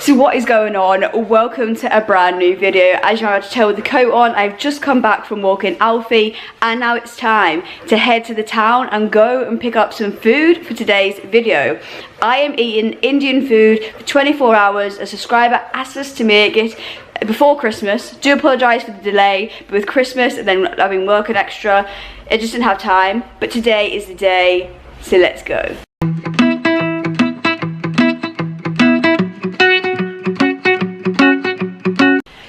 So what is going on? Welcome to a brand new video. As you're able to tell with the coat on, I've just come back from walking Alfie and now it's time to head to the town and go and pick up some food for today's video. I am eating Indian food for 24 hours. A subscriber asked us to make it before Christmas. Do apologise for the delay, but with Christmas and then I've been working extra, I just didn't have time. But today is the day, so let's go.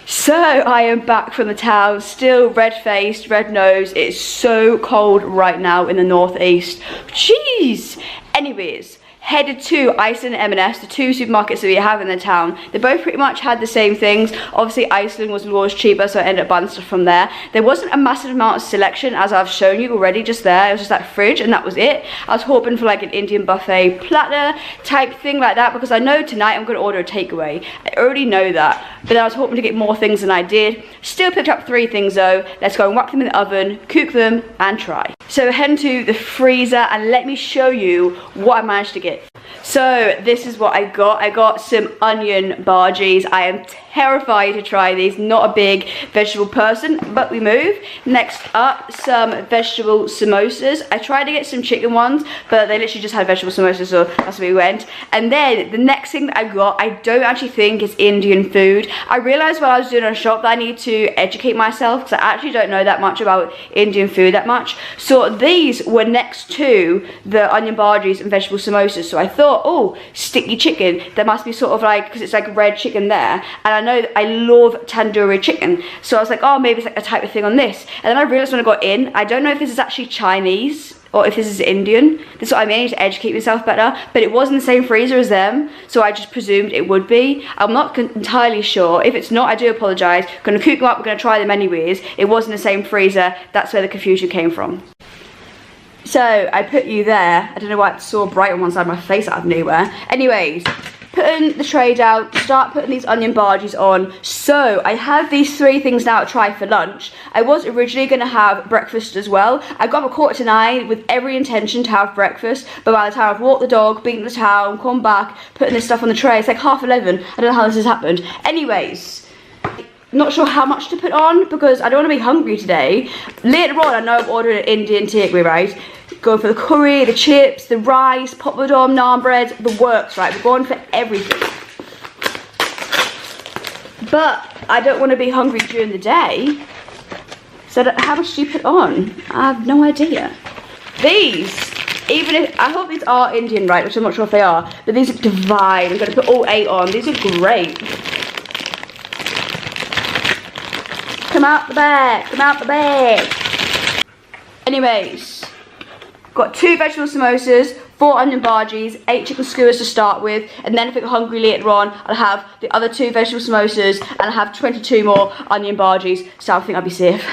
So I am back from the town, still red-faced, red-nosed. It's so cold right now in the northeast. Jeez! Anyways, headed to Iceland and M&S, the two supermarkets that we have in the town. They both pretty much had the same things. Obviously Iceland was always cheaper, so I ended up buying stuff from there. There wasn't a massive amount of selection, as I've shown you already just there. It was just that fridge and that was it. I was hoping for like an Indian buffet platter type thing like that, because I know tonight I'm going to order a takeaway. I already know that, but then I was hoping to get more things than I did. Still picked up 3 things though. Let's go and whack them in the oven, cook them and try. So head into the freezer and let me show you what I managed to get. So this is what I got. I got some onion bhajis. I am terrified to try these. Not a big vegetable person, but we move. Next up, some vegetable samosas. I tried to get some chicken ones, but they literally just had vegetable samosas, so that's where we went. And then the next thing that I got, I don't actually think is Indian food. I realized while I was doing a shop that I need to educate myself, because I actually don't know that much about Indian food that much. So these were next to the onion bhajis and vegetable samosas. So I thought, oh, sticky chicken. There must be sort of like, because it's like red chicken there. And I know that I love tandoori chicken. So I was like, oh, maybe it's like a type of thing on this. And then I realized when I got in, I don't know if this is actually Chinese or if this is Indian. That's what I mean, I need to educate myself better. But it was in the same freezer as them, so I just presumed it would be. I'm not entirely sure. If it's not, I do apologise. I'm going to cook them up, we're going to try them anyways. It was in the same freezer, that's where the confusion came from. So I put you there. I don't know why it's so bright on one side of my face out of nowhere. Anyways, putting the tray down, start putting these onion bhajis on. So I have these 3 things now to try for lunch. I was originally going to have breakfast as well. I got up at 8:45 with every intention to have breakfast, but by the time I've walked the dog, been to the town, come back, putting this stuff on the tray, it's like 11:30. I don't know how this has happened. Anyways, not sure how much to put on because I don't want to be hungry today. Later on, I know I'm ordering an Indian takeaway, right? Going for the curry, the chips, the rice, papadum, naan bread, the works, right? We're going for everything. But I don't want to be hungry during the day. So how much do you put on? I have no idea. These, even if, I hope these are Indian, right? Which I'm not sure if they are. But these are divine. I'm going to put all 8 on. These are great. Come out the bag. Come out the bag. Anyways. Got 2 vegetable samosas, 4 onion bhajis, 8 chicken skewers to start with, and then if I get hungry later on, I'll have the other 2 vegetable samosas, and I'll have 22 more onion bhajis, so I think I'll be safe.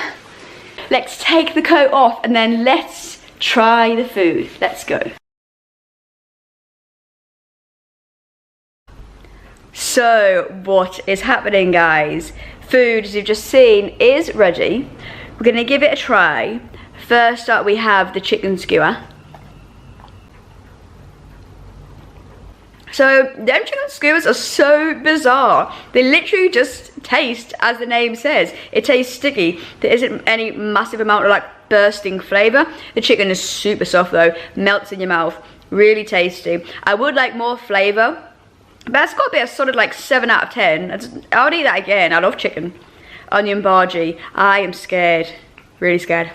Let's take the coat off, and then let's try the food. Let's go. So, what is happening, guys? Food, as you've just seen, is ready. We're going to give it a try. First up, we have the chicken skewer. So, them chicken skewers are so bizarre. They literally just taste, as the name says, it tastes sticky. There isn't any massive amount of like bursting flavour. The chicken is super soft though, melts in your mouth. Really tasty. I would like more flavour, but that's got to be a solid like 7 out of 10. I would eat that again. I love chicken. Onion bhaji. I am scared. Really scared.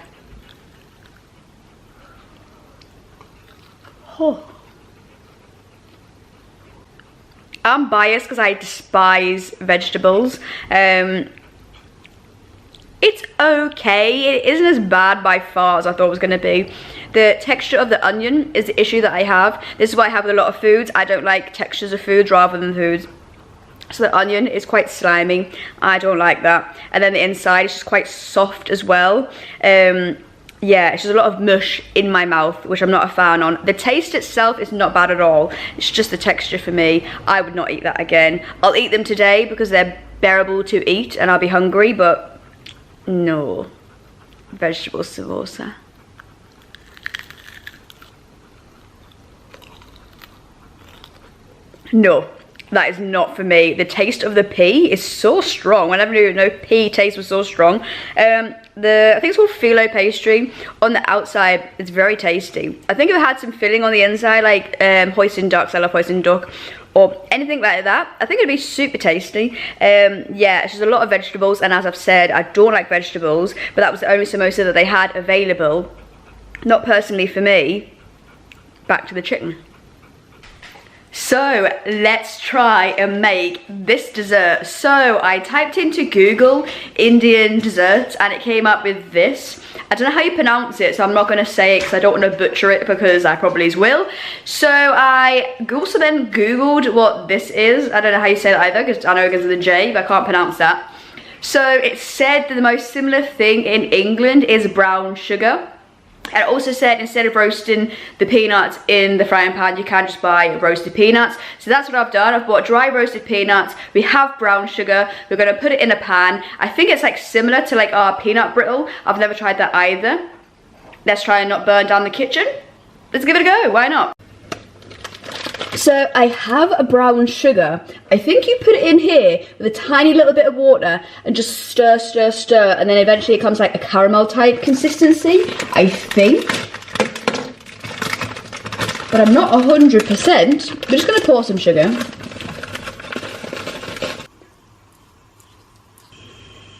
Oh. I'm biased because I despise vegetables. It's okay. It isn't as bad by far as I thought it was going to be. The texture of the onion is the issue that I have. This is what I have with a lot of foods. I don't like textures of foods rather than foods. So the onion is quite slimy. I don't like that. And then the inside is just quite soft as well. Yeah, it's just a lot of mush in my mouth, which I'm not a fan on. The taste itself is not bad at all. It's just the texture for me. I would not eat that again. I'll eat them today because they're bearable to eat and I'll be hungry, but no. Vegetable samosa. No. that is not for me. The taste of the pea is so strong. I never knew pea taste was so strong. I think it's called phyllo pastry. On the outside, it's very tasty. I think if it had some filling on the inside, like hoisin ducks, I love hoisin duck, or anything like that, I think it'd be super tasty. Yeah, it's just a lot of vegetables, and as I've said, I don't like vegetables, but that was the only samosa that they had available. Not personally for me. Back to the chicken. So let's try and make this dessert. So I typed into Google Indian desserts and it came up with this. I don't know how you pronounce it, so I'm not going to say it because I don't want to butcher it, because I probably will. So I also then Googled what this is. I don't know how you say that either, because I know it goes with a J, but I can't pronounce that. So it said that the most similar thing in England is brown sugar. And it also said instead of roasting the peanuts in the frying pan, you can just buy roasted peanuts. So that's what I've done. I've bought dry roasted peanuts. We have brown sugar. We're going to put it in a pan. I think it's like similar to like our peanut brittle. I've never tried that either. Let's try and not burn down the kitchen. Let's give it a go. Why not? So I have a brown sugar. I think you put it in here with a tiny little bit of water and just stir, stir, stir, and then eventually it comes like a caramel type consistency, I think. But I'm not 100%. We're just gonna pour some sugar.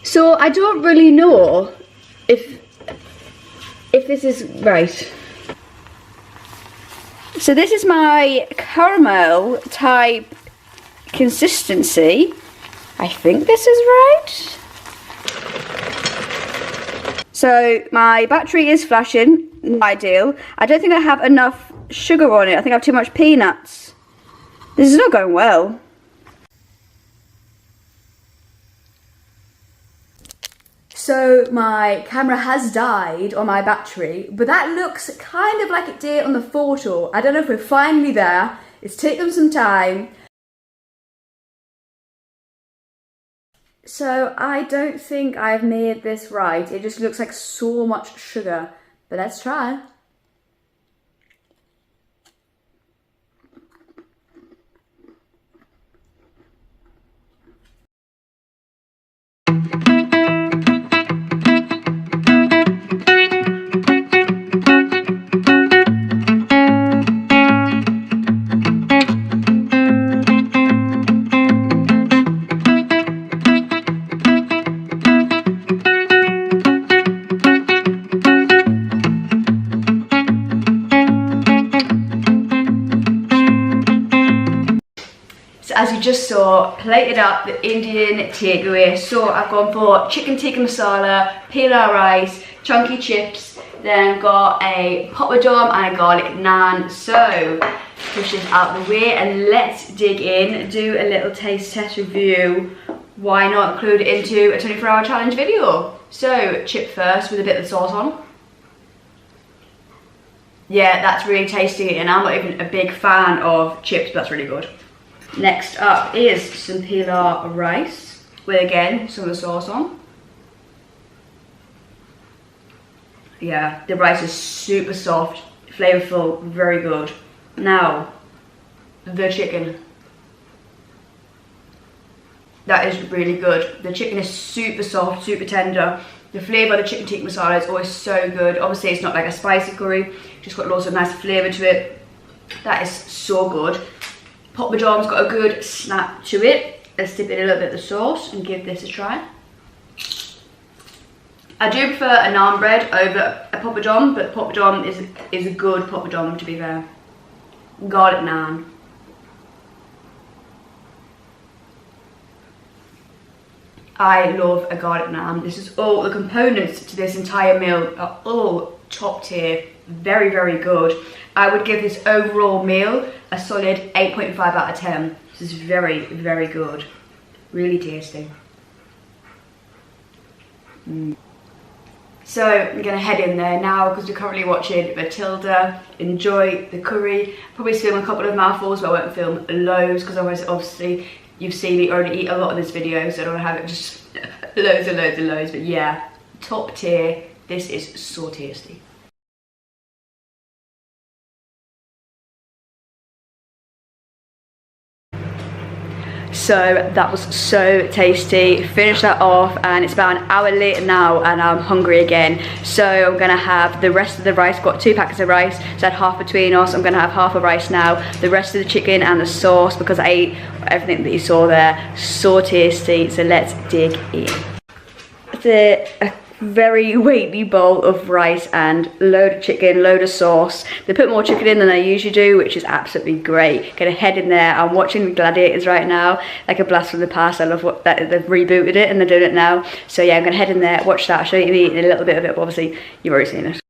So I don't really know if this is right. So this is my caramel type consistency. I think this is right. So my battery is flashing, not ideal. I don't think I have enough sugar on it. I think I have too much peanuts. This is not going well. So my camera has died on my battery, but that looks kind of like it did on the photo. I don't know if we're finally there. It's taken some time. So I don't think I've made this right. It just looks like so much sugar, but let's try. As you just saw, plated up the Indian takeaway. So I've gone for chicken tikka masala, pilau rice, chunky chips, then got a papadum and a garlic naan. So push this out the way and let's dig in, do a little taste test review. Why not include it into a 24-hour challenge video? So chip first with a bit of sauce on. Yeah, that's really tasty, and I'm not even a big fan of chips, but that's really good. Next up is some pilau rice with, again, some of the sauce on. Yeah, the rice is super soft, flavorful, very good. Now, the chicken. That is really good. The chicken is super soft, super tender. The flavour of the chicken tikka masala is always so good. Obviously, it's not like a spicy curry, just got lots of nice flavour to it. That is so good. Papadum's got a good snap to it. Let's dip in a little bit of the sauce and give this a try. I do prefer a naan bread over a papadum, but papadum is a good papadum, to be fair. Garlic naan. I love a garlic naan. This is all the components to this entire meal are all top tier. Very, very good. I would give this overall meal a solid 8.5 out of 10. This is very, very good. Really tasty. So I'm gonna head in there now because we're currently watching Matilda. Enjoy the curry. Probably film a couple of mouthfuls, but I won't film loads because otherwise, obviously, you've seen me already eat a lot in this video, so I don't want to have it just loads and loads and loads. But yeah, top tier. This is so tasty. So that was so tasty. Finished that off, and it's about an hour later now, and I'm hungry again. So I'm gonna have the rest of the rice. Got 2 packets of rice, so I had half between us. I'm gonna have half of rice now. The rest of the chicken and the sauce, because I ate everything that you saw there. So tasty. So let's dig in. A very weighty bowl of rice and load of chicken, load of sauce. They put more chicken in than I usually do, which is absolutely great. Gonna head in there. I'm watching Gladiators right now, like a blast from the past. I love what that they've rebooted it and they're doing it now. So yeah, I'm gonna head in there, watch that. I'll show you me eating a little bit of it, but obviously you've already seen it.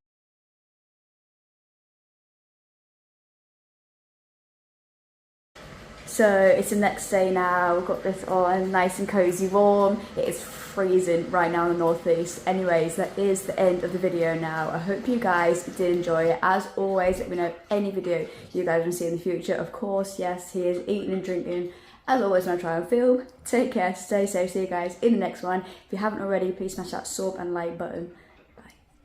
So it's the next day now. We've got this on nice and cozy warm. It is freezing right now in the northeast. Anyways, that is the end of the video now. I hope you guys did enjoy it. As always, let me know any video you guys want to see in the future. Of course, yes, he is eating and drinking as always when I try and film. Take care, stay safe, see you guys in the next one. If you haven't already, please smash that sub and like button.